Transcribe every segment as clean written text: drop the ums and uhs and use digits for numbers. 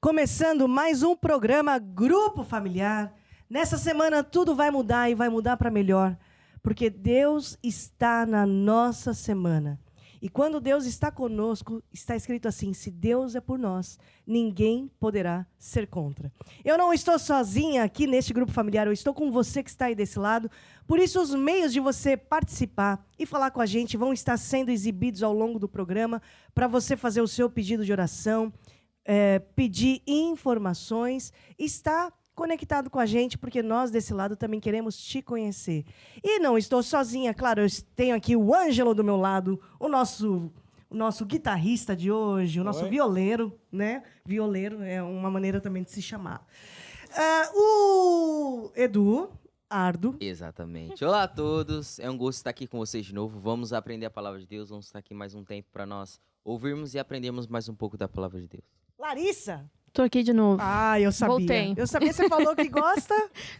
Começando mais um programa Grupo Familiar. Nessa semana tudo vai mudar e vai mudar para melhor, porque Deus está na nossa semana. E quando Deus está conosco, está escrito assim: se Deus é por nós, ninguém poderá ser contra. Eu não estou sozinha aqui neste grupo familiar, eu estou com você que está aí desse lado. Por isso, os meios de você participar e falar com a gente vão estar sendo exibidos ao longo do programa para você fazer o seu pedido de oração, pedir informações, estar conectado com a gente, porque nós desse lado também queremos te conhecer. E não estou sozinha, claro, eu tenho aqui o Ângelo do meu lado, o nosso guitarrista de hoje, o nosso violeiro, né? Violeiro é uma maneira também de se chamar. O Eduardo. Exatamente. Olá a todos, é um gosto estar aqui com vocês de novo. Vamos aprender a palavra de Deus, vamos estar aqui mais um tempo para nós ouvirmos e aprendermos mais um pouco da palavra de Deus. Larissa. Tô aqui de novo. Ah, eu sabia. Voltei. Eu sabia, você falou que gosta.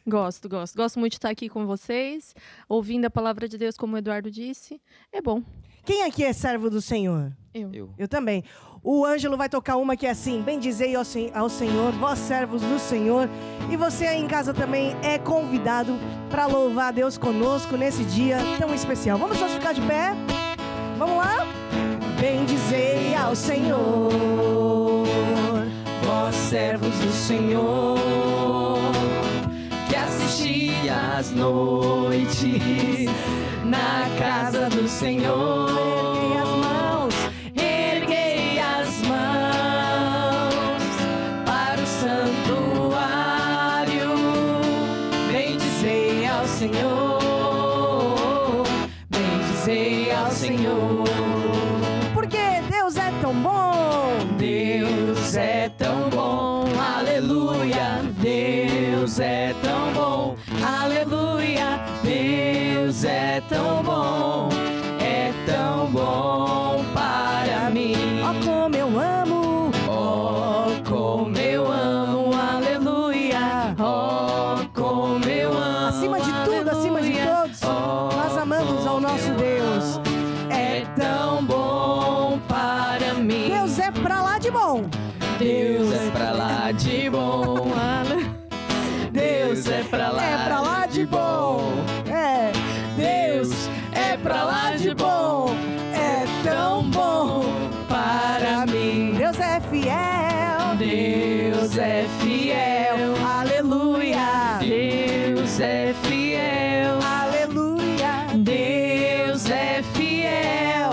Gosto. Gosto muito de estar aqui com vocês, ouvindo a palavra de Deus, como o Eduardo disse. É bom. Quem aqui é servo do Senhor? Eu. Também. O Ângelo vai tocar uma que é assim: bendizei ao Senhor, vós servos do Senhor. E você aí em casa também é convidado para louvar a Deus conosco nesse dia tão especial. Vamos só ficar de pé? Vamos lá? Bendizei ao Senhor, vós servos do Senhor, Que assisti às noites na casa do Senhor. Erguei as mãos Para o santuário, bendizei ao Senhor, bendizei ao Senhor. Porque Deus é tão bom, Deus é tão bom, aleluia. Deus é tão bom, aleluia. Deus é tão bom para mim. ó como eu amo, Oh, como eu amo, aleluia. Oh, como eu amo, acima de tudo, acima de todos, nós amamos ao nosso Deus. É tão bom para mim. Deus é pra lá de bom. Deus é pra lá de bom. Deus é pra lá, É pra lá de bom. É, Deus é pra lá de bom. É tão bom para mim. Deus é fiel. Deus é fiel, Aleluia. Deus é fiel, Aleluia. Deus é fiel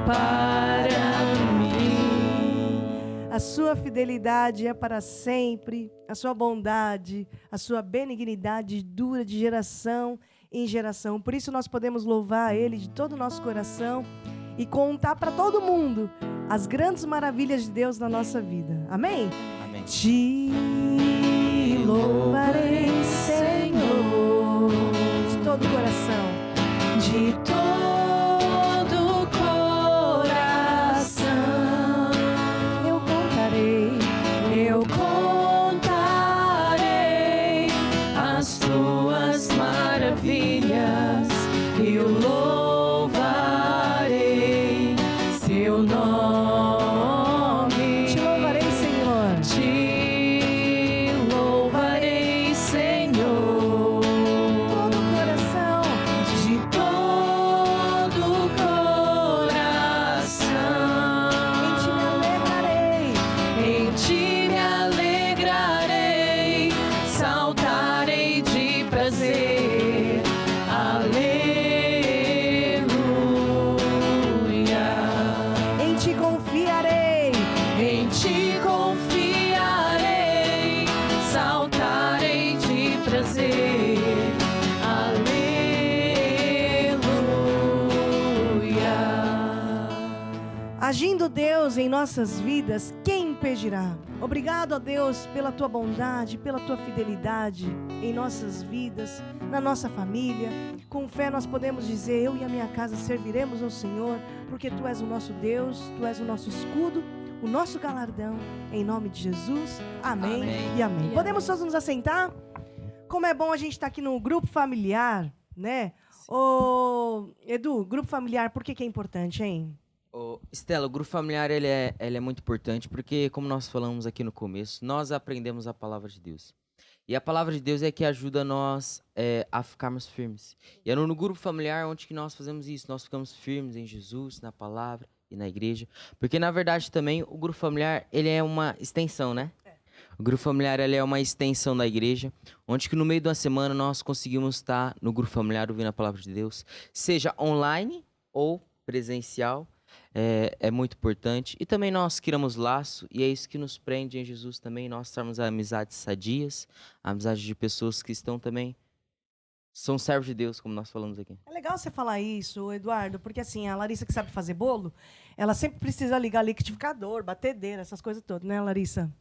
para mim. A sua fidelidade é para sempre, a sua bondade, a sua benignidade dura de geração em geração. Por isso nós podemos louvar a Ele de todo o nosso coração e contar para todo mundo as grandes maravilhas de Deus na nossa vida. Amém? Amém. Te louvarei, Senhor, de todo o coração. De todo o coração Eu contarei as tuas maravilhas, eu louvarei seu nome. te louvarei, Senhor. Te louvarei, Senhor, Todo o coração. de todo o coração. Em ti me alegrarei. Em ti me alegrarei, saltarei de prazer. Aleluia. Em ti confiarei. Em ti confiarei, saltarei de prazer. Aleluia. Agindo Deus em nossas vidas, quem impedirá? Obrigado a Deus pela tua bondade, pela tua fidelidade em nossas vidas, na nossa família. Com fé nós podemos dizer: eu e a minha casa serviremos ao Senhor, porque tu és o nosso Deus, tu és o nosso escudo, o nosso galardão. Em nome de Jesus, amém, Amém. e amém. E Podemos todos nos assentar? Como é bom a gente estar aqui no grupo familiar, né? Ô, Edu, grupo familiar, por que que é importante, hein? Estela, o grupo familiar ele é muito importante porque, como nós falamos aqui no começo, nós aprendemos a palavra de Deus. E a palavra de Deus é que ajuda nós a ficarmos firmes. E é no grupo familiar onde que nós fazemos isso. Nós ficamos firmes em Jesus, na palavra e na igreja. Porque, na verdade, também o grupo familiar ele é uma extensão, né? O grupo familiar ele é uma extensão da igreja, onde que no meio da semana nós conseguimos estar no grupo familiar ouvindo a palavra de Deus, seja online ou presencial. É muito importante. E também nós criamos laço, e é isso que nos prende em Jesus também, nós temos amizades sadias, amizade de pessoas que estão também, são servos de Deus, como nós falamos aqui. É legal você falar isso, Eduardo, porque assim, a Larissa que sabe fazer bolo, ela sempre precisa ligar liquidificador, batedeira, essas coisas todas, né, Larissa?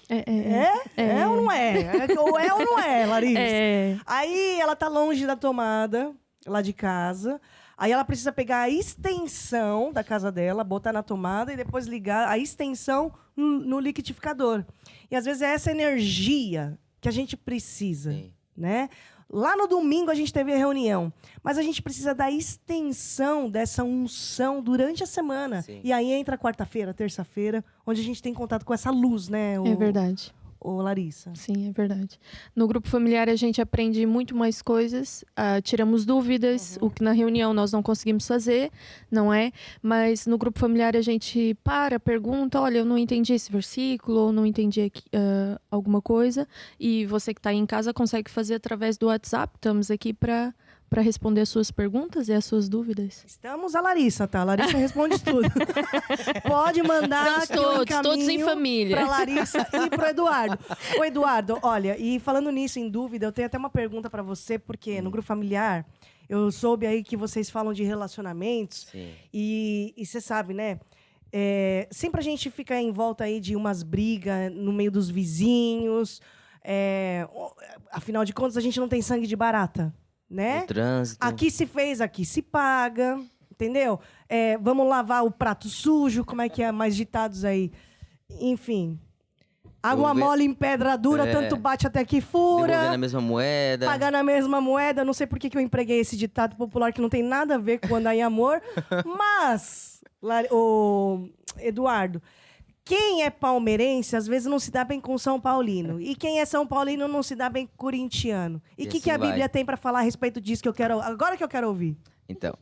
É ou não é? Ou é ou não é, Larissa? Aí ela tá longe da tomada, lá de casa. Aí ela precisa pegar a extensão da casa dela, botar na tomada e depois ligar a extensão no liquidificador. E às vezes é essa energia que a gente precisa, Sim. né? Lá no domingo a gente teve a reunião, mas a gente precisa da extensão dessa unção durante a semana. Sim. E aí entra quarta-feira, terça-feira, onde a gente tem contato com essa luz, né? É verdade. Ô, Larissa. Sim, é verdade. No grupo familiar a gente aprende muito mais coisas, tiramos dúvidas, o que na reunião nós não conseguimos fazer, não é? Mas no grupo familiar a gente pergunta, olha, eu não entendi esse versículo, ou não entendi alguma coisa, e você que está aí em casa consegue fazer através do WhatsApp. Estamos aqui para responder as suas perguntas e as suas dúvidas. Estamos a Larissa, tá? A Larissa responde tudo. Pode mandar Estamos todos em família. Para Larissa e para o Eduardo. Ô, Eduardo, olha, e falando nisso, em dúvida, eu tenho até uma pergunta para você, porque no grupo familiar, eu soube aí que vocês falam de relacionamentos. Sim. E você sabe, né? Sempre a gente fica em volta aí de umas brigas no meio dos vizinhos. Afinal de contas, a gente não tem sangue de barata, né? O trânsito. Aqui se fez, aqui se paga, entendeu? Vamos lavar o prato sujo, como é que é? Mais ditados aí. Enfim. Água mole em pedra dura, tanto bate até que fura. Devolver na mesma moeda. Pagar na mesma moeda. Não sei por que eu empreguei esse ditado popular que não tem nada a ver com andar em amor. Mas, Eduardo, quem é palmeirense, às vezes não se dá bem com São Paulino. E quem é São Paulino não se dá bem com corintiano. E o que a Bíblia tem para falar a respeito disso que eu quero... Agora que eu quero ouvir. Então.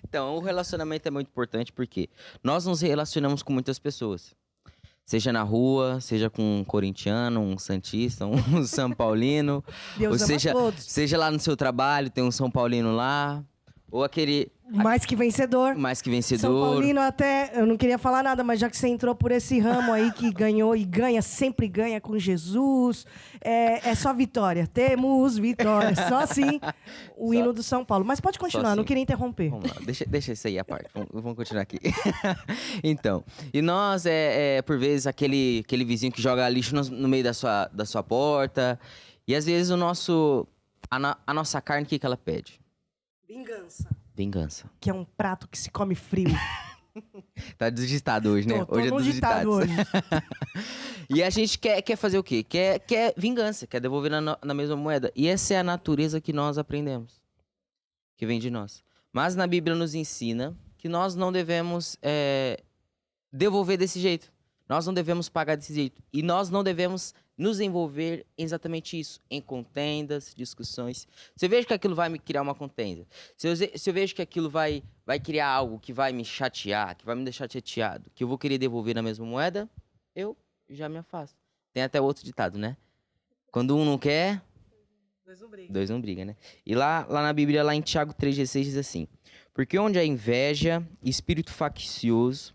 Então, o relacionamento é muito importante porque nós nos relacionamos com muitas pessoas. Seja na rua, seja com um corintiano, um santista, um São Paulino. Deus ou ama todos. seja lá no seu trabalho, tem um São Paulino lá. Ou aquele... Mais que vencedor. Mais que vencedor. São Paulino até, eu não queria falar nada, mas já que você entrou por esse ramo aí que ganhou e ganha, sempre ganha com Jesus, é só vitória. Temos vitória. Só assim o hino do São Paulo. Mas pode continuar, assim. não queria interromper. Vamos lá, deixa isso aí à parte. Vamos continuar aqui. Então, e nós, por vezes, aquele vizinho que joga lixo no meio da sua porta. E às vezes a nossa carne, o que ela pede? Vingança. Que é um prato que se come frio. Tá digitado hoje, né? Tô Hoje é no dos ditado ditados. hoje. E a gente quer fazer o quê? Quer vingança, quer devolver na mesma moeda. E essa é a natureza que nós aprendemos, que vem de nós. Mas na Bíblia nos ensina que nós não devemos devolver desse jeito. Nós não devemos pagar desse jeito. E nós não devemos nos envolver em exatamente isso, em contendas, discussões. Se eu vejo que aquilo vai me criar uma contenda, se eu vejo que aquilo vai criar algo que vai me chatear, que vai me deixar chateado, que eu vou querer devolver na mesma moeda, eu já me afasto. Tem até outro ditado, né? Quando um não quer, dois não brigam, né? E lá na Bíblia, lá em Tiago 3,16 diz assim: porque onde há inveja, espírito faccioso,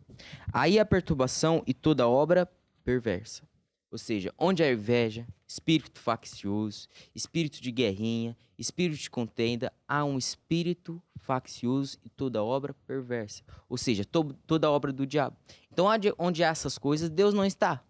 aí a perturbação e toda obra perversa. Ou seja, onde há inveja, espírito faccioso, espírito de guerrinha, espírito de contenda, há um espírito faccioso e toda obra perversa. Ou seja, toda obra do diabo. Então, onde há essas coisas, Deus não está.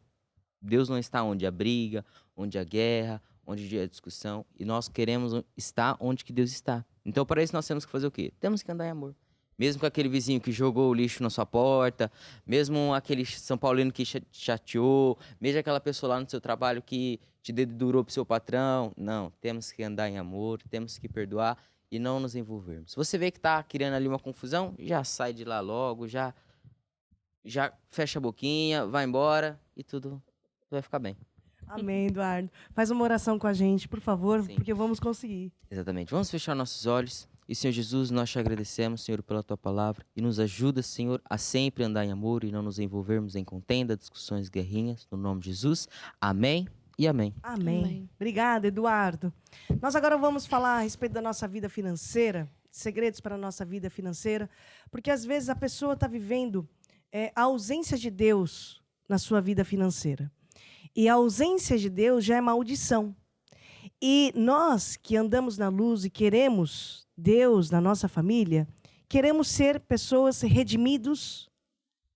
Deus não está onde há briga, onde há guerra, onde há discussão. E nós queremos estar onde que Deus está. Então, para isso, nós temos que fazer o quê? Temos que andar em amor. Mesmo com aquele vizinho que jogou o lixo na sua porta, mesmo aquele São Paulino que te chateou, mesmo aquela pessoa lá no seu trabalho que te dedurou pro seu patrão. Não, temos que andar em amor, temos que perdoar e não nos envolvermos. Você vê que tá criando ali uma confusão, já sai de lá logo, já fecha a boquinha, vai embora e tudo vai ficar bem. Amém, Eduardo. Faz uma oração com a gente, por favor, Sim. porque vamos conseguir. Exatamente. Vamos fechar nossos olhos. E, Senhor Jesus, nós te agradecemos, Senhor, pela tua palavra. E nos ajuda, Senhor, a sempre andar em amor e não nos envolvermos em contenda, discussões, guerrinhas. No nome de Jesus. Amém e amém. Amém. Amém. Obrigada, Eduardo. Nós agora vamos falar a respeito da nossa vida financeira, segredos para a nossa vida financeira, porque às vezes a pessoa está vivendo a ausência de Deus na sua vida financeira. E a ausência de Deus já é maldição. E nós que andamos na luz e queremos Deus na nossa família, queremos ser pessoas redimidos,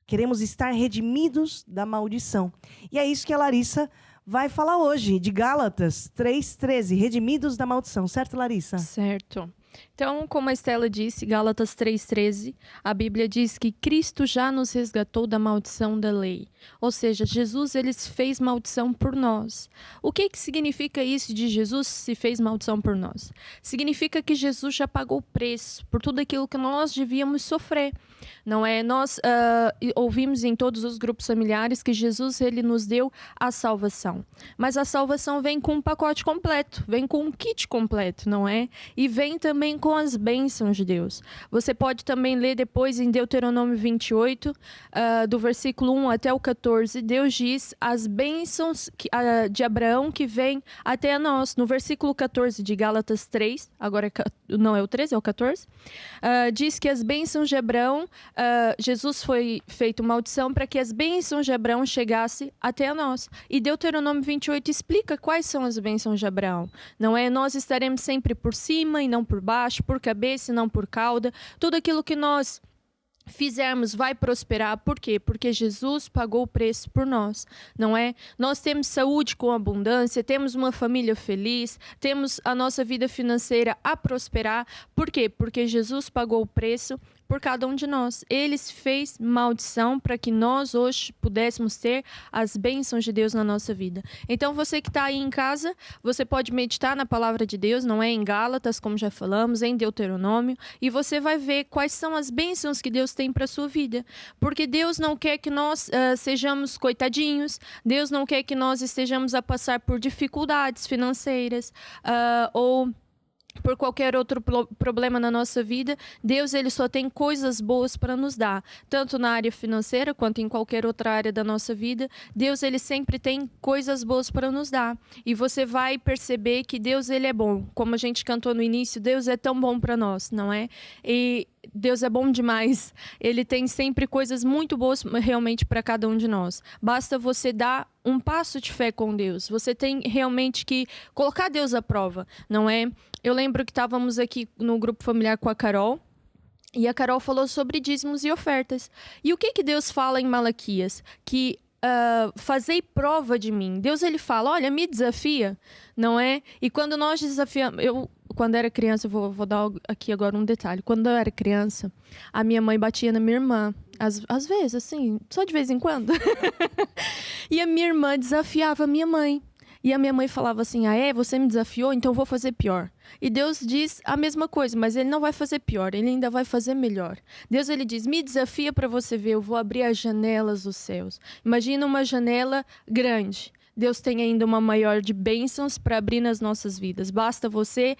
queremos estar redimidos da maldição. E é isso que a Larissa vai falar hoje, de Gálatas 3:13, redimidos da maldição. Certo, Larissa? Certo. Então, como a Estela disse, Gálatas 3:13, a Bíblia diz que Cristo já nos resgatou da maldição da lei. Ou seja, Jesus ele fez maldição por nós. O que significa isso de Jesus se fez maldição por nós? Significa que Jesus já pagou o preço por tudo aquilo que nós devíamos sofrer. Não é? Nós ouvimos em todos os grupos familiares que Jesus ele nos deu a salvação. Mas a salvação vem com um pacote completo, vem com um kit completo, não é? E vem também com as bênçãos de Deus. Você pode também ler depois em Deuteronômio 28, do versículo 1 até o 14, Deus diz as bênçãos de Abraão que vêm até nós. No versículo 14 de Gálatas 3, agora não é o 13, é o 14, diz que as bênçãos de Abraão, Jesus foi feito maldição para que as bênçãos de Abraão chegassem até nós. E Deuteronômio 28 explica quais são as bênçãos de Abraão. Não é? Nós estaremos sempre por cima e não por baixo, por cabeça e não por cauda. Tudo aquilo que nós fizermos vai prosperar. Por quê? Porque Jesus pagou o preço por nós, não é? Nós temos saúde com abundância, temos uma família feliz, temos a nossa vida financeira a prosperar. Por quê? Porque Jesus pagou o preço por cada um de nós. Ele fez maldição para que nós hoje pudéssemos ter as bênçãos de Deus na nossa vida. Então, você que está aí em casa, você pode meditar na palavra de Deus, não é? Em Gálatas, como já falamos, em Deuteronômio, e você vai ver quais são as bênçãos que Deus tem para a sua vida. Porque Deus não quer que nós sejamos coitadinhos, Deus não quer que nós estejamos a passar por dificuldades financeiras, ou por qualquer outro problema na nossa vida. Deus ele só tem coisas boas para nos dar, tanto na área financeira quanto em qualquer outra área da nossa vida. Deus ele sempre tem coisas boas para nos dar, e você vai perceber que Deus ele é bom. Como a gente cantou no início, Deus é tão bom para nós, não é? E Deus é bom demais. Ele tem sempre coisas muito boas realmente para cada um de nós. Basta você dar um passo de fé com Deus. Você tem realmente que colocar Deus à prova, não é? Eu lembro que estávamos aqui no grupo familiar com a Carol, e a Carol falou sobre dízimos e ofertas. E o que Deus fala em Malaquias? Que fazei prova de mim. Deus ele fala, olha, me desafia, não é? E quando nós desafiamos... Quando era criança, eu vou dar aqui agora um detalhe. Quando eu era criança, a minha mãe batia na minha irmã. Às vezes, assim, só de vez em quando. E a minha irmã desafiava a minha mãe. E a minha mãe falava assim, você me desafiou, então eu vou fazer pior. E Deus diz a mesma coisa, mas ele não vai fazer pior, ele ainda vai fazer melhor. Deus ele diz, me desafia para você ver, eu vou abrir as janelas dos céus. Imagina uma janela grande. Deus tem ainda uma maior de bênçãos para abrir nas nossas vidas. Basta você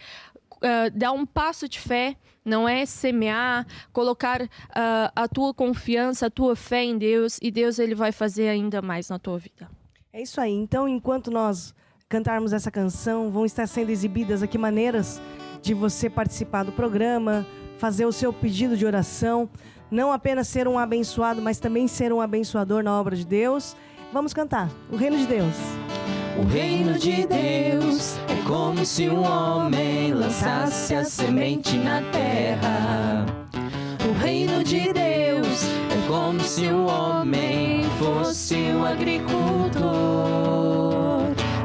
dar um passo de fé, não é? Semear, colocar a tua confiança, a tua fé em Deus, e Deus ele vai fazer ainda mais na tua vida. É isso aí. Então, enquanto nós cantarmos essa canção, vão estar sendo exibidas aqui maneiras de você participar do programa, fazer o seu pedido de oração, não apenas ser um abençoado, mas também ser um abençoador na obra de Deus. Vamos cantar o Reino de Deus. O reino de Deus é como se um homem lançasse a semente na terra. O reino de Deus é como se um homem fosse um agricultor.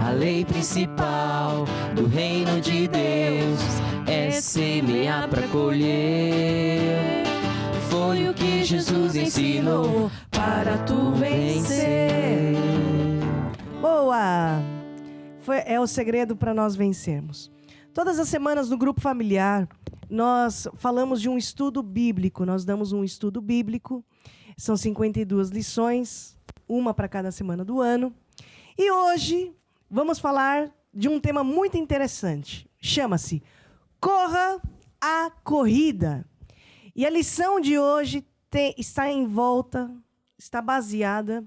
A lei principal do reino de Deus é semear para colher. Foi o que Jesus ensinou para tu vencer. Boa! É o segredo para nós vencermos. Todas as semanas no grupo familiar, nós falamos de um estudo bíblico. Nós damos um estudo bíblico. São 52 lições, uma para cada semana do ano. E hoje vamos falar de um tema muito interessante. Chama-se Corra a Corrida. E a lição de hoje está baseada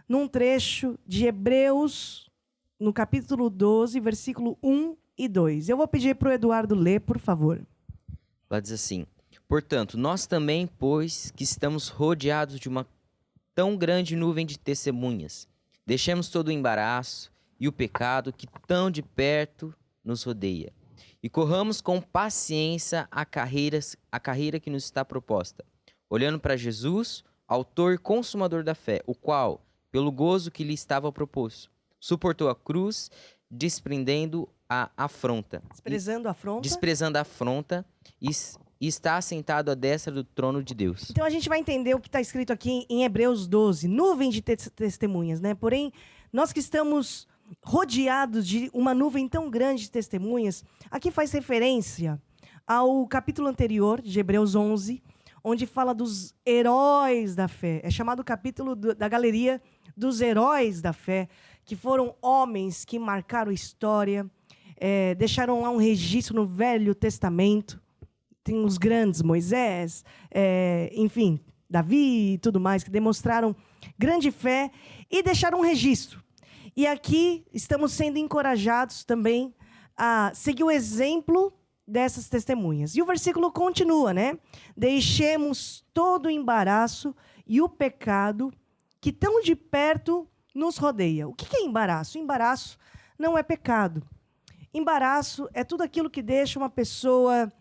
num trecho de Hebreus, no capítulo 12, versículo 1 e 2. Eu vou pedir para o Eduardo ler, por favor. Ela diz assim: portanto, nós também, pois que estamos rodeados de uma tão grande nuvem de testemunhas, deixemos todo o embaraço e o pecado que tão de perto nos rodeia, e corramos com paciência a carreira que nos está proposta, olhando para Jesus, autor e consumador da fé, o qual, pelo gozo que lhe estava proposto, suportou a cruz, desprezando a afronta, e está assentado à destra do trono de Deus. Então a gente vai entender o que está escrito aqui em Hebreus 12, nuvem de testemunhas, né? Porém, nós que estamos rodeados de uma nuvem tão grande de testemunhas, aqui faz referência ao capítulo anterior de Hebreus 11, onde fala dos heróis da fé. É chamado o capítulo da galeria dos heróis da fé, que foram homens que marcaram história, deixaram lá um registro no Velho Testamento. Tem os grandes, Moisés, enfim, Davi e tudo mais, que demonstraram grande fé e deixaram um registro. E aqui estamos sendo encorajados também a seguir o exemplo dessas testemunhas. E o versículo continua, né? Deixemos todo o embaraço e o pecado que tão de perto nos rodeia. O que é embaraço? Embaraço não é pecado. Embaraço é tudo aquilo que deixa uma pessoa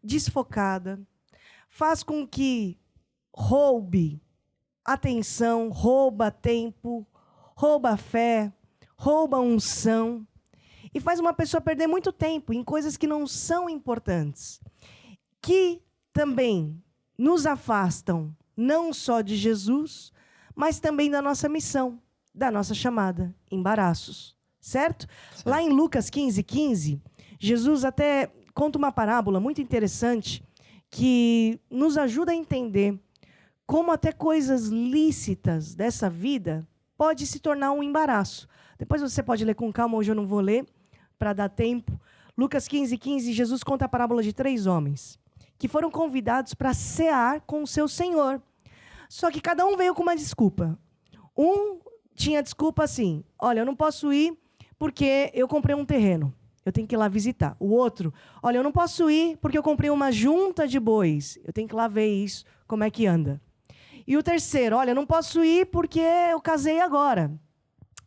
desfocada, faz com que roube atenção, rouba tempo, rouba a fé, rouba a unção e faz uma pessoa perder muito tempo em coisas que não são importantes, que também nos afastam não só de Jesus, mas também da nossa missão, da nossa chamada, embaraços, certo? Lá em Lucas 15:15, Jesus até conta uma parábola muito interessante que nos ajuda a entender como até coisas lícitas dessa vida pode se tornar um embaraço. Depois você pode ler com calma, hoje eu não vou ler, para dar tempo. Lucas 15:15, Jesus conta a parábola de 3 homens que foram convidados para cear com o seu Senhor. Só que cada um veio com uma desculpa. Um tinha desculpa assim: olha, eu não posso ir porque eu comprei um terreno, eu tenho que ir lá visitar. O outro: olha, eu não posso ir porque eu comprei uma junta de bois, eu tenho que ir lá ver isso, como é que anda. E o terceiro: olha, eu não posso ir porque eu casei agora.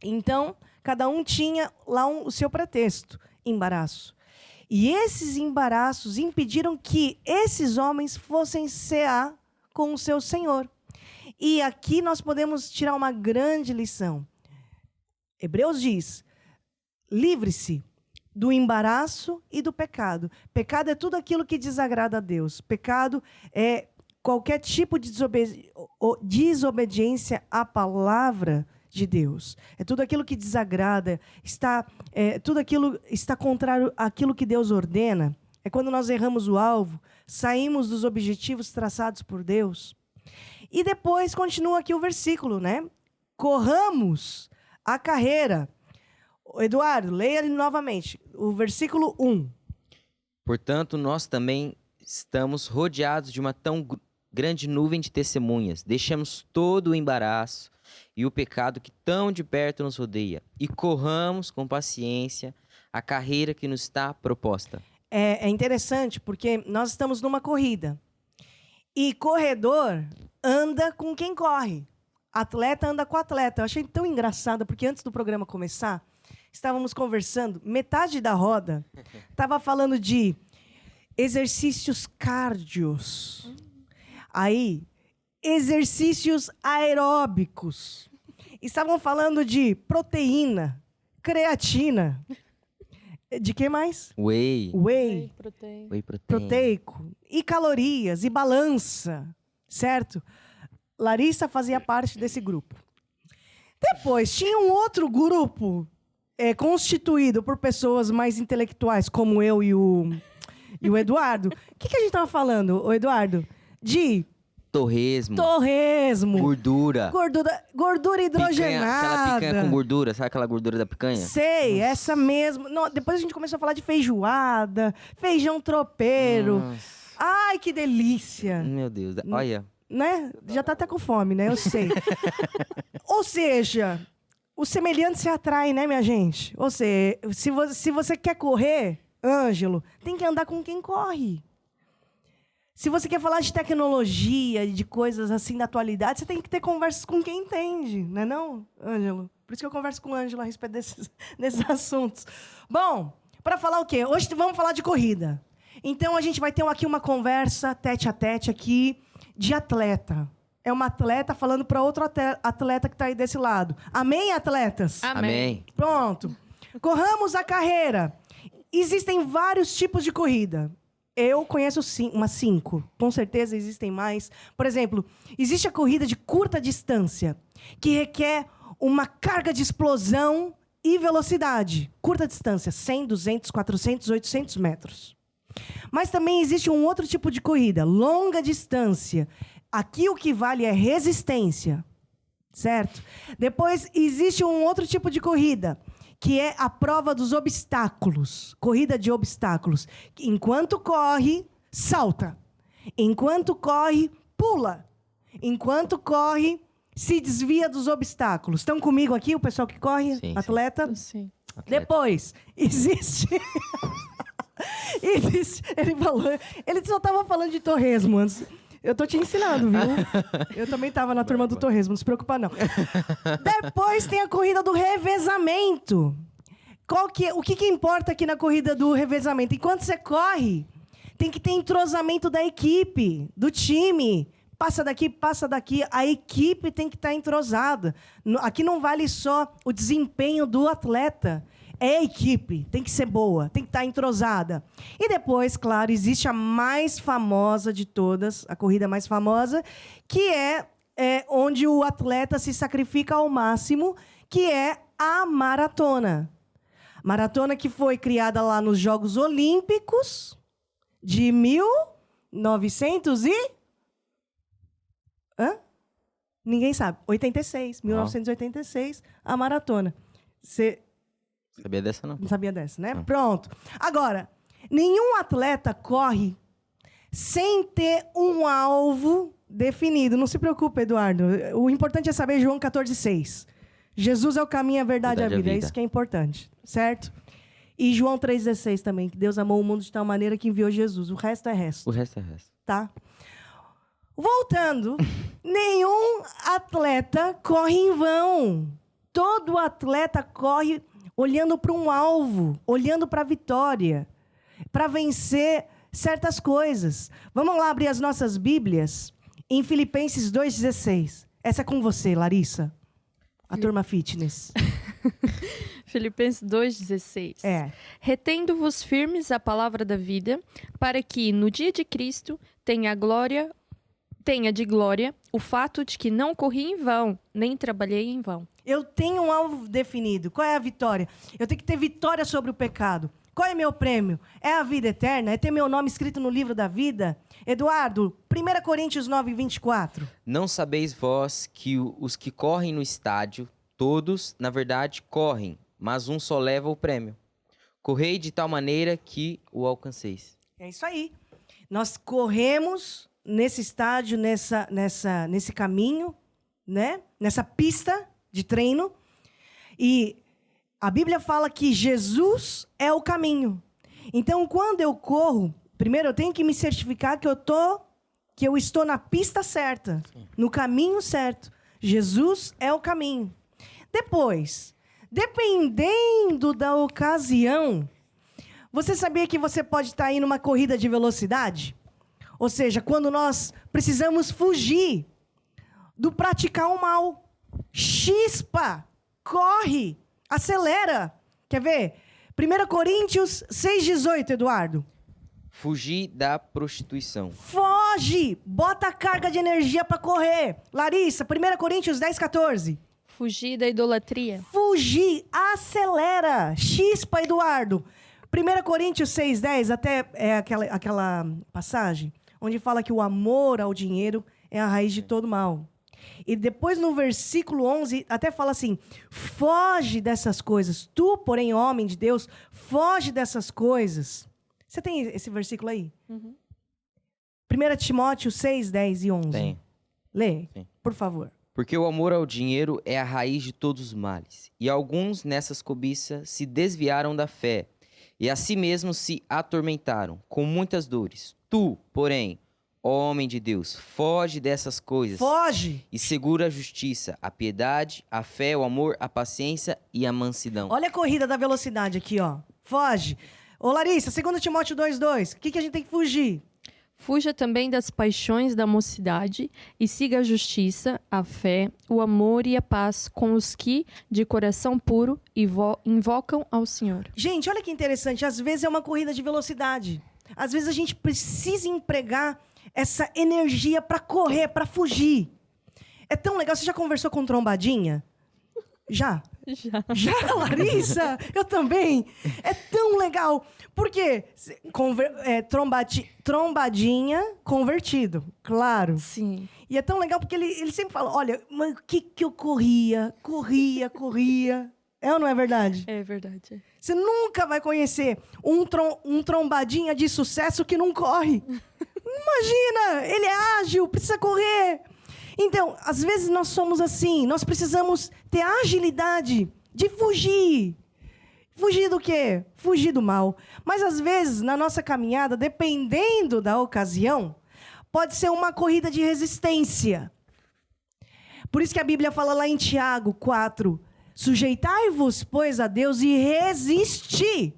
Então, cada um tinha lá o seu pretexto, embaraço. E esses embaraços impediram que esses homens fossem cear com o seu Senhor. E aqui nós podemos tirar uma grande lição. Hebreus diz: livre-se do embaraço e do pecado. Pecado é tudo aquilo que desagrada a Deus. Pecado é qualquer tipo de desobediência à palavra de Deus. É tudo aquilo que desagrada, tudo aquilo está contrário àquilo que Deus ordena. É quando nós erramos o alvo, saímos dos objetivos traçados por Deus. E depois continua aqui o versículo, né? Corramos a carreira. Eduardo, leia ele novamente. O versículo 1. Portanto, nós também estamos rodeados de uma tão grande nuvem de testemunhas. Deixemos todo o embaraço e o pecado que tão de perto nos rodeia e corramos com paciência a carreira que nos está proposta. É interessante porque nós estamos numa corrida. E corredor anda com quem corre. Atleta anda com atleta. Eu achei tão engraçado, porque antes do programa começar, estávamos conversando, metade da roda estava falando de exercícios cardios. Aí, exercícios aeróbicos. Estavam falando de proteína, creatina. De que mais? Whey Proteico. E calorias, e balança. Certo? Larissa fazia parte desse grupo. Depois, tinha um outro grupo constituído por pessoas mais intelectuais, como eu e o e o Eduardo. O que a gente tava falando, o Eduardo? De Torresmo. Gordura Picanha, hidrogenada. aquela picanha com gordura, sabe aquela gordura da picanha? Sei, essa mesmo. Não, depois a gente começou a falar de feijoada, feijão tropeiro. Nossa, Ai, que delícia. meu Deus, olha. Né? Já tá até com fome, né? Eu sei. Ou seja, o semelhante se atrai, né, minha gente? Ou seja, se você quer correr, Ângelo, tem que andar com quem corre. Se você quer falar de tecnologia, de coisas assim da atualidade, você tem que ter conversas com quem entende, não é não, Ângelo? Por isso que eu converso com o Ângelo a respeito desses assuntos. Bom, para falar o quê? Hoje vamos falar de corrida. Então, a gente vai ter aqui uma conversa tete a tete aqui de atleta. É uma atleta falando para outro atleta que está aí desse lado. Amém, atletas? Amém. Pronto. Corramos a carreira. Existem vários tipos de corrida. Eu conheço umas 5. Com certeza existem mais. Por exemplo, existe a corrida de curta distância, que requer uma carga de explosão e velocidade. Curta distância, 100, 200, 400, 800 metros. Mas também existe um outro tipo de corrida, longa distância. Aqui o que vale é resistência, certo? Depois existe um outro tipo de corrida, que é a prova dos obstáculos, corrida de obstáculos. Enquanto corre, salta. Enquanto corre, pula. Enquanto corre, se desvia dos obstáculos. Estão comigo aqui, o pessoal que corre? Sim, atleta? Sim. Depois, existe... Ele falou... Ele só estava falando de torresmo antes. Eu tô te ensinando, viu? Eu também estava na turma do torresmo, não se preocupa, não. Depois tem a corrida do revezamento. O que importa aqui na corrida do revezamento? Enquanto você corre, tem que ter entrosamento da equipe, do time. Passa daqui. A equipe tem que estar entrosada. Aqui não vale só o desempenho do atleta. É a equipe, tem que ser boa, tem que estar entrosada. E depois, claro, existe a mais famosa de todas, a corrida mais famosa, que é onde o atleta se sacrifica ao máximo, que é a maratona. Maratona que foi criada lá nos Jogos Olímpicos de 1900 e... Ninguém sabe. 1986, a maratona. Você... Sabia dessa, não? Não sabia dessa, né? Pronto. Agora, nenhum atleta corre sem ter um alvo definido. Não se preocupe, Eduardo. O importante é saber João 14,6. Jesus é o caminho, a verdade e a vida. É isso que é importante, certo? E João 3,16 também, que Deus amou o mundo de tal maneira que enviou Jesus. O resto é resto. O resto é resto. Tá? Voltando, nenhum atleta corre em vão. Todo atleta corre olhando para um alvo, olhando para a vitória, para vencer certas coisas. Vamos lá abrir as nossas Bíblias em Filipenses 2,16. Essa é com você, Larissa, a turma fitness. Filipenses 2,16. Retendo-vos firmes a palavra da vida, para que, no dia de Cristo, tenha de glória o fato de que não corri em vão, nem trabalhei em vão. Eu tenho um alvo definido. Qual é a vitória? Eu tenho que ter vitória sobre o pecado. Qual é meu prêmio? É a vida eterna? É ter meu nome escrito no livro da vida? Eduardo, 1 Coríntios 9, 24. Não sabeis vós que os que correm no estádio, todos, na verdade, correm, mas um só leva o prêmio. Correi de tal maneira que o alcanceis. É isso aí. Nós corremos nesse estádio, nesse caminho, né? Nessa pista de treino. E a Bíblia fala que Jesus é o caminho. Então, quando eu corro, primeiro eu tenho que me certificar que eu estou na pista certa, no caminho certo. Jesus é o caminho. Depois, dependendo da ocasião, você sabia que você pode estar aí numa corrida de velocidade? Ou seja, quando nós precisamos fugir do praticar o mal. Chispa, corre, acelera. Quer ver? 1 Coríntios 6,18, Eduardo. Fugir da prostituição. Foge, bota a carga de energia para correr. Larissa, 1 Coríntios 10,14. Fugir da idolatria. Fugir, acelera. Chispa, Eduardo. 1 Coríntios 6,10, até é aquela passagem onde fala que o amor ao dinheiro é a raiz de todo mal. E depois no versículo 11, até fala assim, foge dessas coisas. Tu, porém, homem de Deus, foge dessas coisas. Você tem esse versículo aí? 1 Timóteo 6, 10 e 11. Tem. Lê, Sim. por favor. Porque o amor ao dinheiro é a raiz de todos os males. E alguns nessas cobiças se desviaram da fé e a si mesmos se atormentaram com muitas dores. Tu, porém, ó homem de Deus, foge dessas coisas. Foge! E segura a justiça, a piedade, a fé, o amor, a paciência e a mansidão. Olha a corrida da velocidade aqui, ó. Foge. Ô, Larissa, 2 Timóteo 2,2. O que a gente tem que fugir? Fuja também das paixões da mocidade e siga a justiça, a fé, o amor e a paz com os que, de coração puro, invocam ao Senhor. Gente, olha que interessante. Às vezes é uma corrida de velocidade. Às vezes a gente precisa empregar essa energia para correr, para fugir. É tão legal. Você já conversou com trombadinha? Já? Já, Larissa? Eu também. É tão legal. Por quê? Trombadinha convertido, claro. Sim. E é tão legal porque ele sempre fala, olha, mas o que eu corria. É ou não é verdade? É verdade. Você nunca vai conhecer um trombadinha de sucesso que não corre. Imagina, ele é ágil, precisa correr. Então, às vezes nós somos assim, nós precisamos ter a agilidade de fugir. Fugir do quê? Fugir do mal. Mas às vezes, na nossa caminhada, dependendo da ocasião, pode ser uma corrida de resistência. Por isso que a Bíblia fala lá em Tiago 4, sujeitai-vos, pois, a Deus e resisti.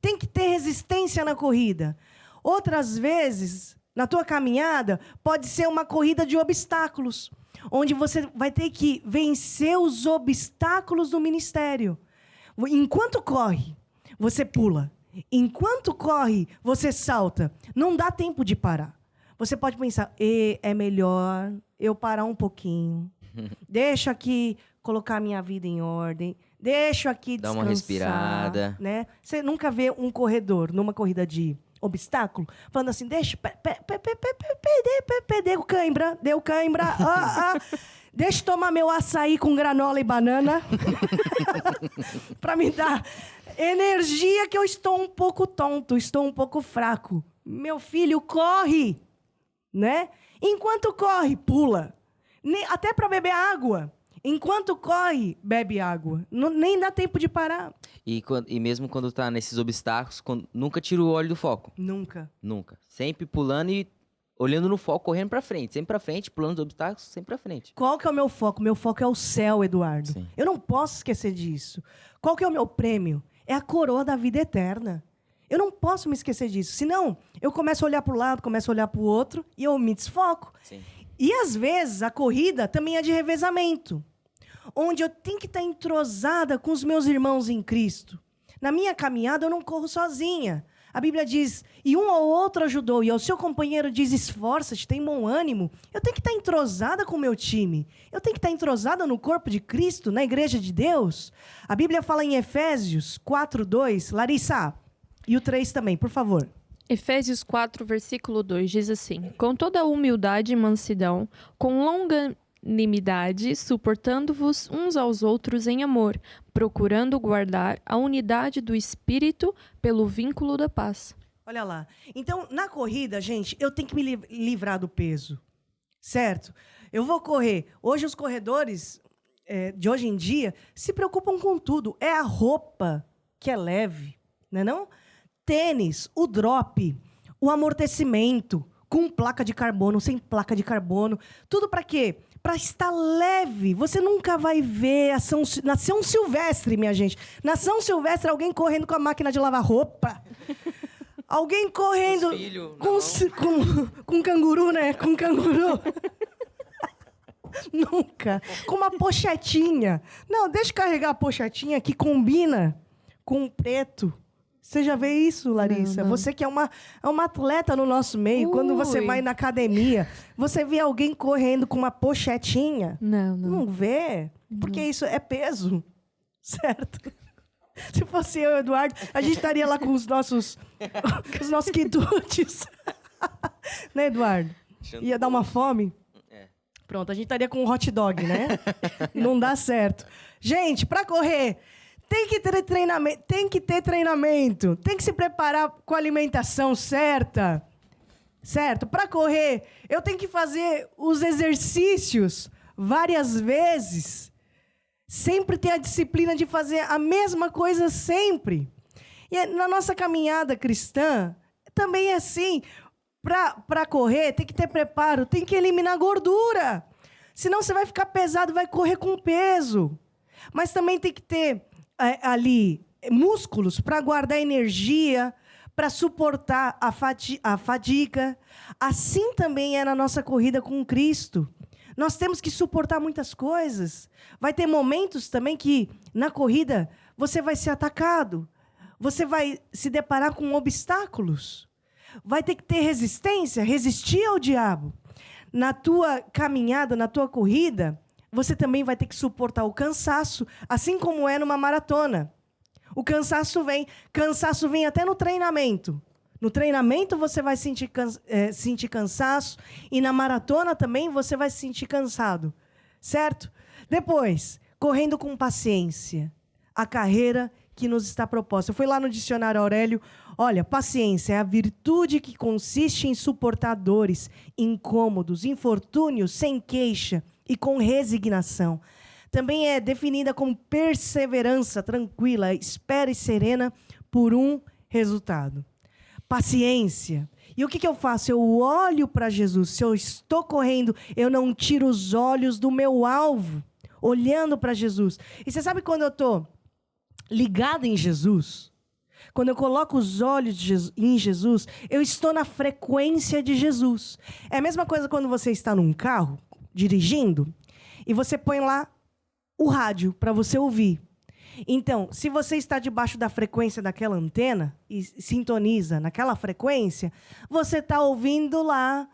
Tem que ter resistência na corrida. Outras vezes, na tua caminhada, pode ser uma corrida de obstáculos, onde você vai ter que vencer os obstáculos do ministério. Enquanto corre, você pula. Enquanto corre, você salta. Não dá tempo de parar. Você pode pensar, é melhor eu parar um pouquinho. Deixa aqui colocar minha vida em ordem. Deixa aqui descansar. Dá uma respirada. Né? Você nunca vê um corredor numa corrida de obstáculo falando assim, deixa, deu cãibra, deixa eu tomar meu açaí com granola e banana para me dar energia que eu estou um pouco tonto, estou um pouco fraco. Meu filho, corre, né? Enquanto corre, pula. Até para beber água. Enquanto corre, bebe água. Nem dá tempo de parar. E mesmo quando tá nesses obstáculos, nunca tira o olho do foco. Nunca. Nunca. Sempre pulando e olhando no foco, correndo pra frente. Sempre pra frente, pulando os obstáculos, sempre pra frente. Qual que é o meu foco? Meu foco é o céu, Eduardo. Sim. Eu não posso esquecer disso. Qual que é o meu prêmio? É a coroa da vida eterna. Eu não posso me esquecer disso. Senão, eu começo a olhar para o lado, começo a olhar para o outro e eu me desfoco. Sim. E, às vezes, a corrida também é de revezamento, onde eu tenho que estar entrosada com os meus irmãos em Cristo. Na minha caminhada, eu não corro sozinha. A Bíblia diz, e um ou outro ajudou, e ao seu companheiro diz, esforça-te, tem bom ânimo. Eu tenho que estar entrosada com o meu time. Eu tenho que estar entrosada no corpo de Cristo, na igreja de Deus. A Bíblia fala em Efésios 4:2. Larissa, e o 3 também, por favor. Efésios 4, versículo 2, diz assim, com toda humildade e mansidão, com longanimidade, suportando-vos uns aos outros em amor, procurando guardar a unidade do Espírito pelo vínculo da paz. Olha lá. Então, na corrida, gente, eu tenho que me livrar do peso, certo? Eu vou correr. Hoje, os corredores de hoje em dia se preocupam com tudo. É a roupa que é leve, né não? Tênis, o drop, o amortecimento, com placa de carbono, sem placa de carbono. Tudo para quê? Para estar leve. Você nunca vai ver na São Silvestre, minha gente. Na São Silvestre, alguém correndo com a máquina de lavar roupa. Alguém correndo com canguru, né? Com canguru. Nunca. Com uma pochetinha. Não, deixa eu carregar a pochetinha que combina com o preto. Você já vê isso, Larissa? Não. Você que é uma atleta no nosso meio, quando você vai na academia, você vê alguém correndo com uma pochetinha? Não. Não vê? Porque isso é peso, certo? Se fosse eu e o Eduardo, a gente estaria lá com os nossos quitutes. Né, Eduardo? Ia dar uma fome. Pronto, a gente estaria com um hot dog, né? Não dá certo. Gente, para correr, tem que ter treinamento, tem que se preparar com a alimentação certa. Certo? Para correr, eu tenho que fazer os exercícios várias vezes. Sempre ter a disciplina de fazer a mesma coisa sempre. E na nossa caminhada cristã, também é assim. Para correr, tem que ter preparo, tem que eliminar gordura. Senão você vai ficar pesado, vai correr com peso. Mas também tem que ter ali músculos para guardar energia, para suportar a fadiga. Assim também é na nossa corrida com Cristo. Nós temos que suportar muitas coisas. Vai ter momentos também que, na corrida, você vai ser atacado. Você vai se deparar com obstáculos. Vai ter que ter resistência, resistir ao diabo. Na tua caminhada, na tua corrida, você também vai ter que suportar o cansaço, assim como é numa maratona. O cansaço vem até no treinamento. No treinamento você vai sentir cansaço e na maratona também você vai se sentir cansado, certo? Depois, correndo com paciência, a carreira que nos está proposta. Eu fui lá no dicionário Aurélio, olha, paciência é a virtude que consiste em suportar dores, incômodos, infortúnios, sem queixa e com resignação. Também é definida como perseverança tranquila, espera e serena por um resultado. Paciência. E o que eu faço? Eu olho para Jesus. Se eu estou correndo, eu não tiro os olhos do meu alvo, olhando para Jesus. E você sabe quando eu estou ligada em Jesus? Quando eu coloco os olhos em Jesus, eu estou na frequência de Jesus. É a mesma coisa quando você está num carro, dirigindo, e você põe lá o rádio para você ouvir. Então, se você está debaixo da frequência daquela antena e sintoniza naquela frequência, você está ouvindo lá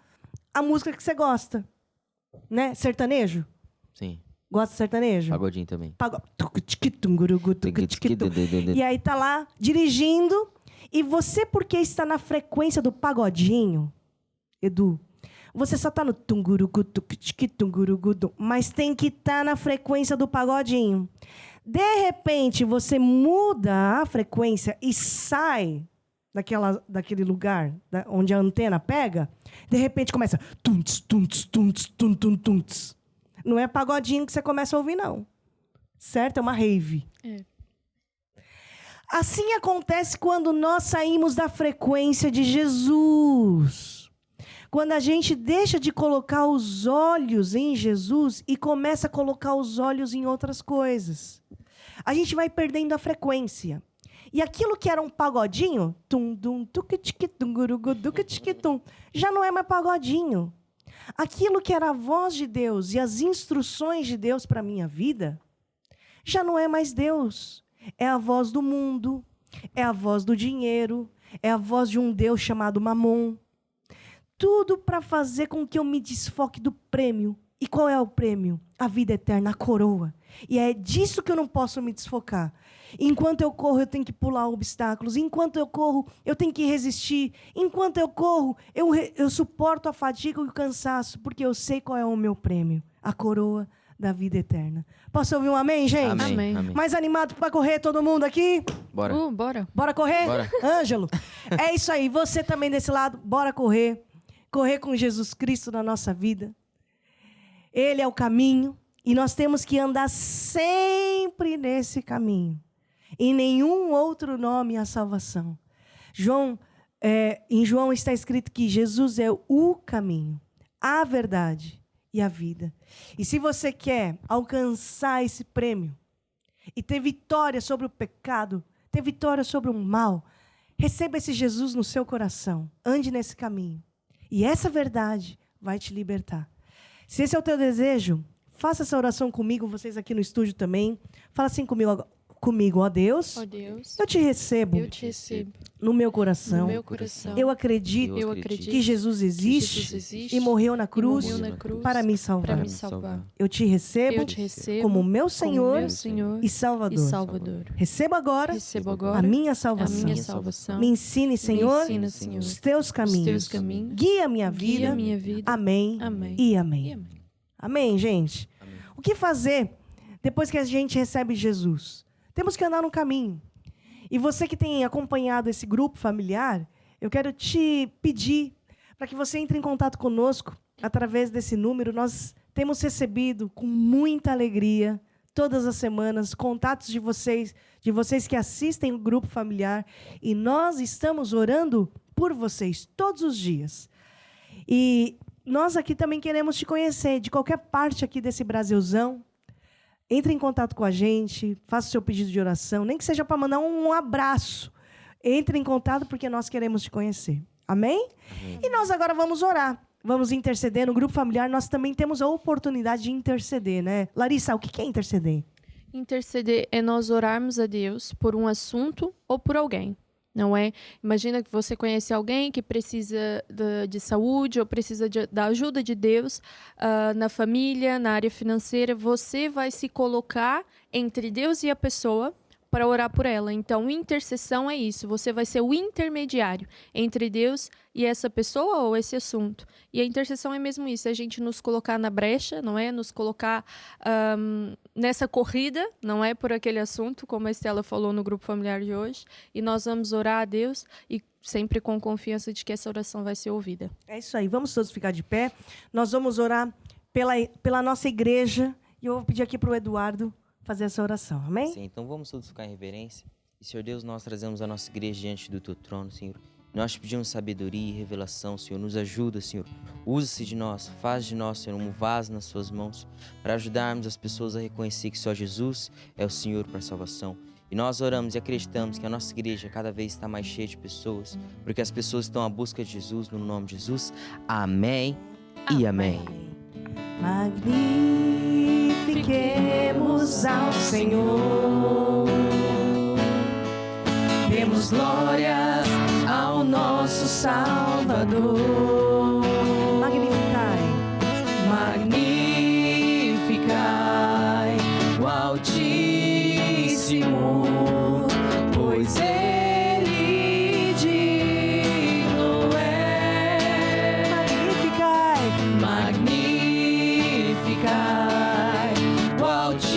a música que você gosta. Né? Sertanejo? Sim. Gosta de sertanejo? Pagodinho também. E aí tá lá dirigindo. E você, porque está na frequência do pagodinho, Edu, você só tá no tungurugutu, mas tem que estar na frequência do pagodinho. De repente, você muda a frequência e sai daquele lugar onde a antena pega. De repente, começa... Tunts, tunts, tunts, tunts, tunts, tunts. Não é pagodinho que você começa a ouvir, não. Certo? É uma rave. É. Assim acontece quando nós saímos da frequência de Jesus. Quando a gente deixa de colocar os olhos em Jesus e começa a colocar os olhos em outras coisas. A gente vai perdendo a frequência. E aquilo que era um pagodinho, já não é mais pagodinho. Aquilo que era a voz de Deus e as instruções de Deus para a minha vida, já não é mais Deus. É a voz do mundo, é a voz do dinheiro, é a voz de um Deus chamado Mamon. Tudo para fazer com que eu me desfoque do prêmio. E qual é o prêmio? A vida eterna, a coroa. E é disso que eu não posso me desfocar. Enquanto eu corro, eu tenho que pular obstáculos. Enquanto eu corro, eu tenho que resistir. Enquanto eu corro, eu suporto a fadiga e o cansaço, porque eu sei qual é o meu prêmio. A coroa da vida eterna. Posso ouvir um amém, gente? Amém. Mais animado para correr todo mundo aqui? Bora. Bora. Bora correr? Bora. Ângelo, é isso aí. Você também desse lado, bora correr. Correr com Jesus Cristo na nossa vida. Ele é o caminho e nós temos que andar sempre nesse caminho. Em nenhum outro nome há salvação. Em João está escrito que Jesus é o caminho, a verdade e a vida. E se você quer alcançar esse prêmio e ter vitória sobre o pecado, ter vitória sobre o mal, receba esse Jesus no seu coração. Ande nesse caminho. E essa verdade vai te libertar. Se esse é o teu desejo, faça essa oração comigo, vocês aqui no estúdio também. Fala assim comigo agora. comigo, ó Deus. Ó Deus, Eu te recebo eu te recebo no meu no coração. meu coração. Eu acredito Eu acredito que Jesus que existe Jesus existe e morreu na e cruz morreu na cruz para me para salvar. me salvar. Eu te recebo Eu te recebo como meu como Senhor meu Senhor e e Salvador. Salvador. Recebo agora Recebo a agora minha a salvação. minha salvação. Me ensine, Me Senhor, ensina, Senhor, os teus os caminhos. teus caminhos. Guia minha vida. Guia minha vida. Amém Amém. e E amém. amém. Amém, gente? Amém. O que fazer depois que a gente recebe Jesus? Temos que andar no caminho. E você que tem acompanhado esse grupo familiar, eu quero te pedir para que você entre em contato conosco através desse número. Nós temos recebido com muita alegria, todas as semanas, contatos de vocês que assistem o grupo familiar. E nós estamos orando por vocês todos os dias. E nós aqui também queremos te conhecer, de qualquer parte aqui desse Brasilzão. Entre em contato com a gente, faça o seu pedido de oração, nem que seja para mandar um abraço. Entre em contato porque nós queremos te conhecer. Amém? Amém. E nós agora vamos orar. Vamos interceder. No grupo familiar nós também temos a oportunidade de interceder, né? Larissa, o que é interceder? Interceder é nós orarmos a Deus por um assunto ou por alguém, não é? Imagina que você conhece alguém que precisa de saúde ou precisa da ajuda de Deus na família, na área financeira. Você vai se colocar entre Deus e a pessoa para orar por ela. Então, intercessão é isso. Você vai ser o intermediário entre Deus e essa pessoa ou esse assunto. E a intercessão é mesmo isso, a gente nos colocar na brecha, não é? Nos colocar nessa corrida, não é? Por aquele assunto, como a Estela falou no grupo familiar de hoje. E nós vamos orar a Deus e sempre com confiança de que essa oração vai ser ouvida. É isso aí, vamos todos ficar de pé. Nós vamos orar pela nossa igreja. E eu vou pedir aqui para o Eduardo fazer essa oração, amém? Sim, então vamos todos ficar em reverência. E, Senhor Deus, nós trazemos a nossa igreja diante do Teu trono, Senhor. Nós te pedimos sabedoria e revelação, Senhor. Nos ajuda, Senhor. Usa-se de nós, faz de nós, Senhor, um vaso nas Suas mãos para ajudarmos as pessoas a reconhecer que só Jesus é o Senhor para a salvação. E nós oramos e acreditamos que a nossa igreja cada vez está mais cheia de pessoas, porque as pessoas estão à busca de Jesus, no nome de Jesus. Amém e amém. Magnifiquemos ao Senhor, demos glórias ao nosso Salvador. Magnificai o Altíssimo, pois Ele digno é. Magnificai o Altíssimo,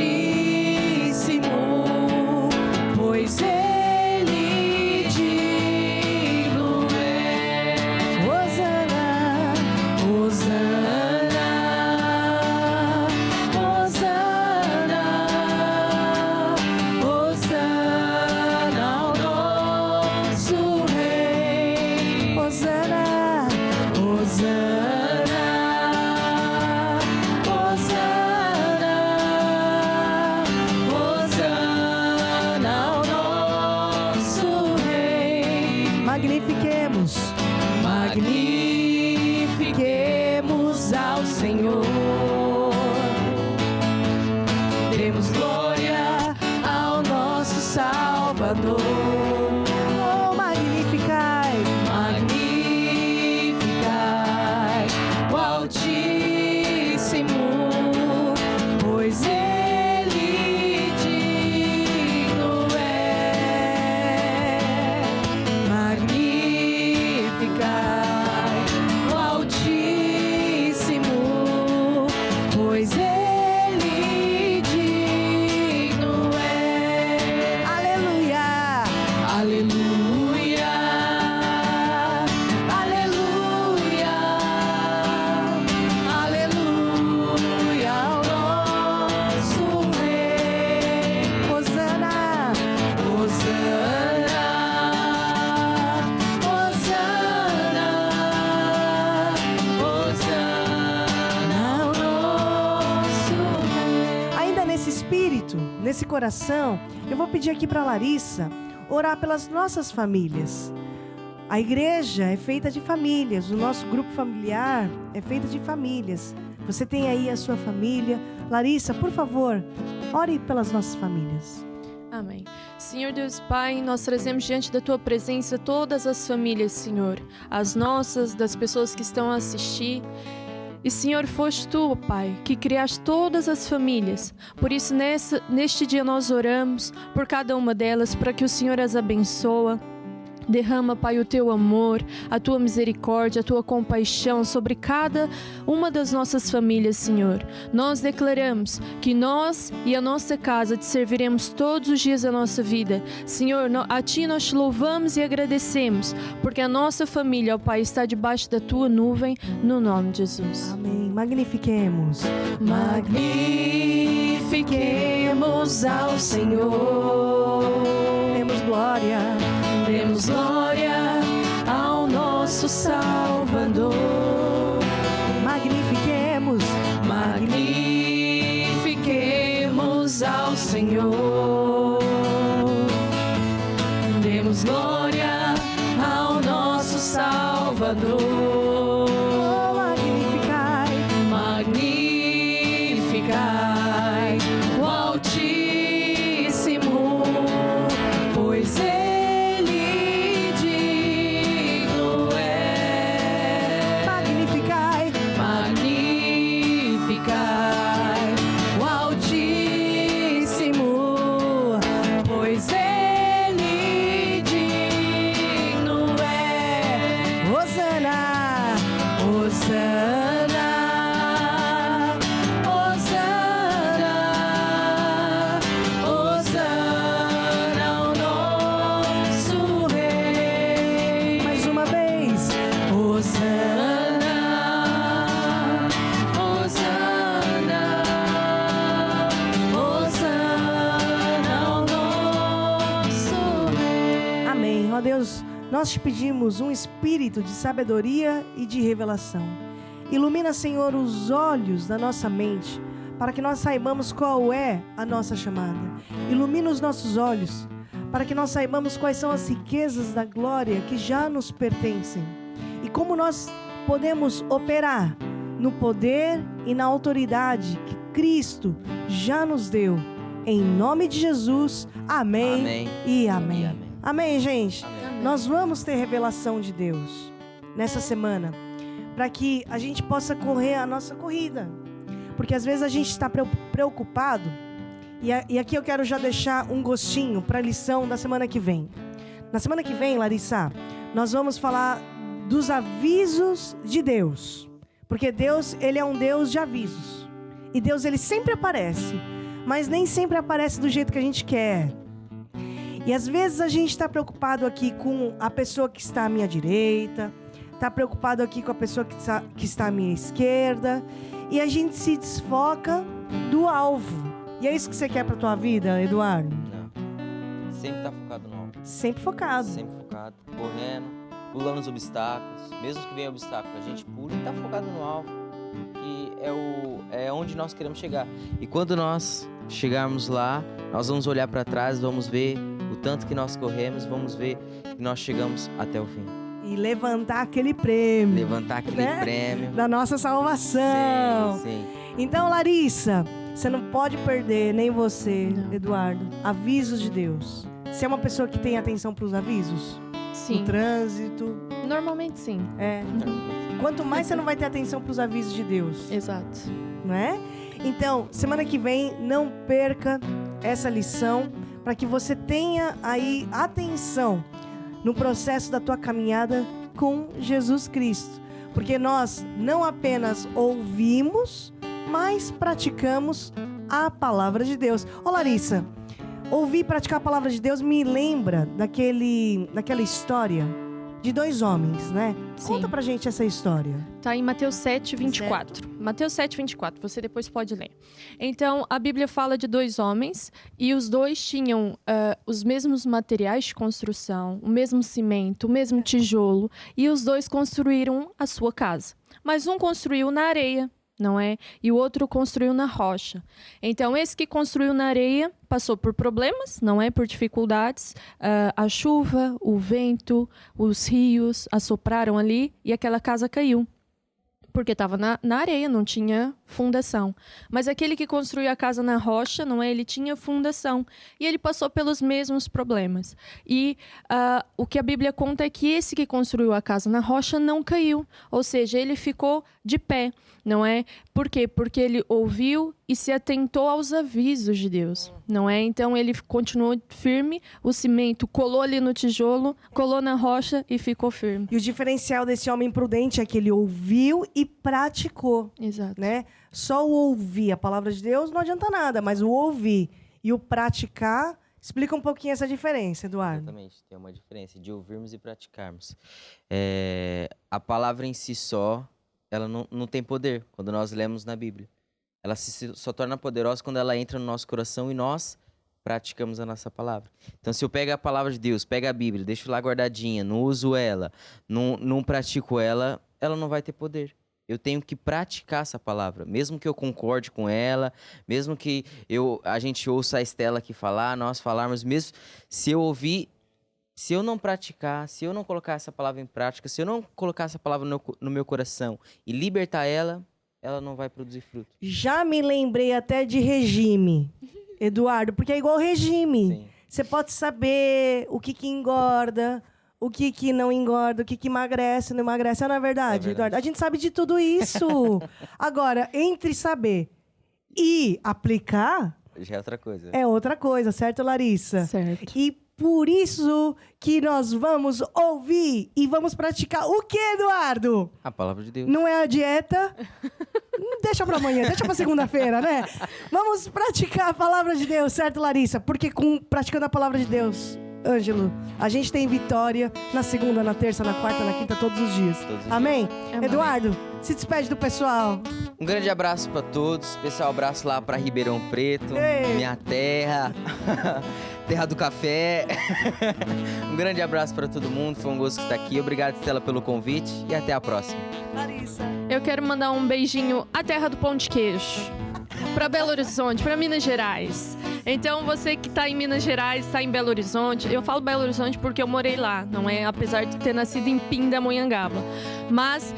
pois Ele digno é. Hosana, Hosana, Hosana, Hosana ao nosso Rei. Hosana, Hosana, Hosana, Hosana ao nosso Rei. Magnifiquemos, magnifiquemos ao Senhor. Demos glória ao nosso Salvador. Oh, magnificai, magnificai o Altíssimo, pois Ele digno é. Magnificai o Altíssimo, pois Ele digno é. Aleluia, aleluia, aleluia, aleluia ao nosso Rei. Hosana, Hosana, Hosana, Hosana ao nosso Rei. Ainda nesse espírito, nesse coração, eu vou pedir aqui para Larissa orar pelas nossas famílias. A igreja é feita de famílias, o nosso grupo familiar é feito de famílias. Você tem aí a sua família. Larissa, por favor, ore pelas nossas famílias. Amém. Senhor Deus Pai, nós trazemos diante da Tua presença todas as famílias, Senhor. As nossas, das pessoas que estão a assistir. E, Senhor, foste Tu, Pai, que criaste todas as famílias. Por isso, neste dia nós oramos por cada uma delas, para que o Senhor as abençoa. Derrama, Pai, o Teu amor, a Tua misericórdia, a Tua compaixão sobre cada uma das nossas famílias, Senhor. Nós declaramos que nós e a nossa casa Te serviremos todos os dias da nossa vida. Senhor, a Ti nós Te louvamos e agradecemos, porque a nossa família, ó Pai, está debaixo da Tua nuvem, no nome de Jesus. Amém. Magnifiquemos. Magnifiquemos ao Senhor. Demos glória. Demos glória ao nosso Salvador. Magnifiquemos. Magnifiquemos ao Senhor. Demos glória ao nosso Salvador. Oh, magnificai. Magnificai o Altíssimo, pois Ele digno é. Magnificai. Magnificai o Altíssimo, pois Ele digno é. Hosana. Hosana, Hosana, Hosana ao nosso Rei. Mais uma vez. Hosana, Hosana, Hosana ao nosso Rei. Amém. Ó Deus, nós te pedimos um espírito de sabedoria e de revelação. Ilumina, Senhor, os olhos da nossa mente, para que nós saibamos qual é a nossa chamada. Ilumina os nossos olhos, para que nós saibamos quais são as riquezas da glória que já nos pertencem. E como nós podemos operar no poder e na autoridade que Cristo já nos deu. Em nome de Jesus, amém, Amém. e amém. E amém. Amém, gente. Amém. Nós vamos ter revelação de Deus nessa semana, para que a gente possa correr a nossa corrida. Porque às vezes a gente está preocupado, e aqui eu quero já deixar um gostinho para a lição da semana que vem. Na semana que vem, Larissa, nós vamos falar dos avisos de Deus. Porque Deus, Ele é um Deus de avisos. E Deus, Ele sempre aparece, mas nem sempre aparece do jeito que a gente quer. E às vezes a gente está preocupado aqui com a pessoa que está à minha direita, está preocupado aqui com a pessoa que está à minha esquerda, e a gente se desfoca do alvo. E é isso que você quer para a tua vida, Eduardo? Não. Sempre tá focado no alvo. Sempre focado. Sempre focado, correndo, pulando os obstáculos. Mesmo que venha obstáculo, a gente pula e tá focado no alvo, que é onde nós queremos chegar. E quando nós chegarmos lá, nós vamos olhar para trás, vamos ver o tanto que nós corremos, vamos ver que nós chegamos até o fim. E levantar aquele prêmio. Levantar aquele prêmio. Da nossa salvação. Sim, sim. Então, Larissa, você não pode perder, nem você, Não. Eduardo, avisos de Deus. Você é uma pessoa que tem atenção para os avisos? Sim, No trânsito. normalmente sim. É. Quanto mais você não vai ter atenção para os avisos de Deus, Exato. não é? Então, semana que vem, não perca essa lição, para que você tenha aí atenção no processo da tua caminhada com Jesus Cristo. Porque nós não apenas ouvimos, mas praticamos a palavra de Deus. Ô Larissa, ouvir e praticar a palavra de Deus me lembra daquela história de dois homens, né? Sim. Conta pra gente essa história. Tá em Mateus 7, 24. Mateus 7, 24. Você depois pode ler. Então, a Bíblia fala de dois homens e os dois tinham os mesmos materiais de construção, o mesmo cimento, o mesmo tijolo, e os dois construíram a sua casa. Mas um construiu na areia, não é? E o outro construiu na rocha. Então, esse que construiu na areia passou por problemas, não é? Por dificuldades. A chuva, o vento, os rios assopraram ali e aquela casa caiu. porque estava na areia, não tinha fundação. Mas aquele que construiu a casa na rocha, não é? Ele tinha fundação. E ele passou pelos mesmos problemas. E o que a Bíblia conta é que esse que construiu a casa na rocha não caiu. Ou seja, ele ficou de pé, não é? Por quê? Porque ele ouviu e se atentou aos avisos de Deus, não é? Então ele continuou firme, o cimento colou ali no tijolo, colou na rocha e ficou firme. E o diferencial desse homem prudente é que ele ouviu e praticou. Exato. Né? Só o ouvir a palavra de Deus não adianta nada, mas o ouvir e o praticar, explica um pouquinho essa diferença, Eduardo. Exatamente, tem uma diferença de ouvirmos e praticarmos. A palavra em si só, ela não tem poder quando nós lemos na Bíblia. Ela só torna poderosa quando ela entra no nosso coração e nós praticamos a nossa palavra. Então, se eu pego a palavra de Deus, pego a Bíblia, deixo lá guardadinha, não uso ela, não pratico ela, ela não vai ter poder. Eu tenho que praticar essa palavra, mesmo que eu concorde com ela, mesmo que a gente ouça a Estela aqui falar, nós falarmos, mesmo se eu ouvir, se eu não praticar, se eu não colocar essa palavra em prática, se eu não colocar essa palavra no meu coração e libertar ela não vai produzir fruto. Já me lembrei até de regime, Eduardo, porque é igual regime. Sim. Você pode saber o que engorda, o que não engorda, o que emagrece, não emagrece. Não é verdade, Eduardo? A gente sabe de tudo isso. Agora, entre saber e aplicar... Já é outra coisa. É outra coisa, certo, Larissa? Certo. E por isso que nós vamos ouvir e vamos praticar o que, Eduardo? A palavra de Deus. Não é a dieta? Deixa pra amanhã, deixa pra segunda-feira, né? Vamos praticar a palavra de Deus, certo, Larissa? Porque praticando a palavra de Deus, Ângelo, a gente tem vitória na segunda, na terça, na quarta, na quinta, todos os dias. Amém? Amém. Eduardo, se despede do pessoal. Um grande abraço para todos, especial abraço lá para Ribeirão Preto, Ei. minha terra, terra do café. Um grande abraço para todo mundo, foi um gosto estar aqui. Obrigado, Estela, pelo convite e até a próxima. Larissa. Eu quero mandar um beijinho à terra do pão de queijo, para Belo Horizonte, para Minas Gerais. Então, você que está em Minas Gerais, está em Belo Horizonte, eu falo Belo Horizonte porque eu morei lá, não é? Apesar de ter nascido em Pindamonhangaba. Mas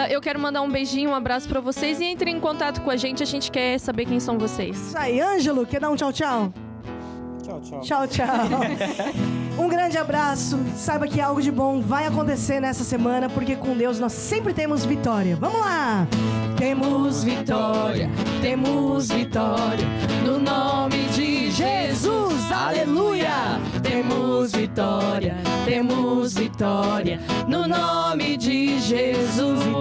eu quero mandar um beijinho, um abraço para vocês e entrem em contato com a gente quer saber quem são vocês. Isso aí, Ângelo, quer dar um tchau, tchau? Tchau, tchau. Tchau, tchau. Um grande abraço. Saiba que algo de bom vai acontecer nessa semana, porque com Deus nós sempre temos vitória. Vamos lá! Temos vitória, no nome de Jesus, aleluia! Temos vitória, no nome de Jesus. E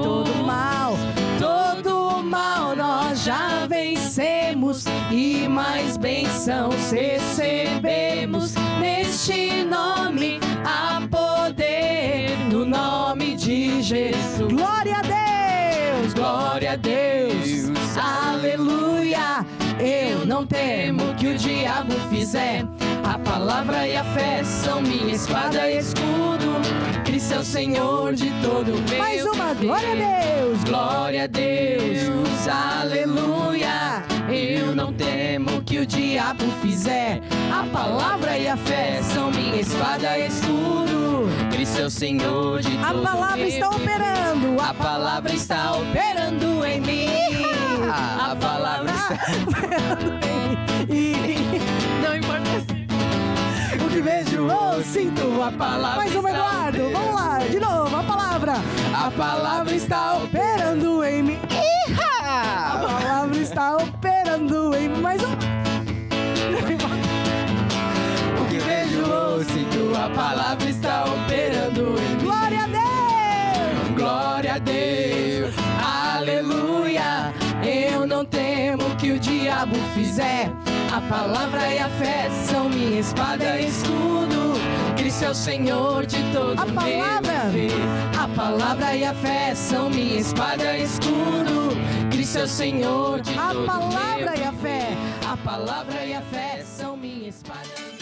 todo mal nós já vencemos e mais bênçãos recebemos. Neste nome há poder, no nome de Jesus. Glória a Deus, glória a Deus, aleluia. Eu não temo o que o diabo fizer. A palavra e a fé são minha espada e escudo. Cristo é o Senhor de todo o meu. Mais uma, glória a Deus, glória a Deus, aleluia. Eu não temo o que o diabo fizer. A palavra e a fé são minha espada e escudo. Cristo é o Senhor de todo A palavra está operando. A palavra está operando em mim. A palavra está operando em mim. Não importa. O que vejo ou sinto, a palavra. Mais uma, Eduardo. Vamos lá, de novo, a palavra. A palavra está operando em mim. A palavra está operando em mim. Mais um. O que vejo ou sinto, a palavra está operando em mim. Glória a Deus! Glória a Deus, aleluia. Eu não temo o que o diabo fizer. A palavra e a fé são minha espada e escudo. Cristo é o Senhor de todo o meu viver. A palavra e a fé são minha espada e escudo. Cristo é o Senhor de todo o meu viver. A palavra e a fé são minha espada e escudo.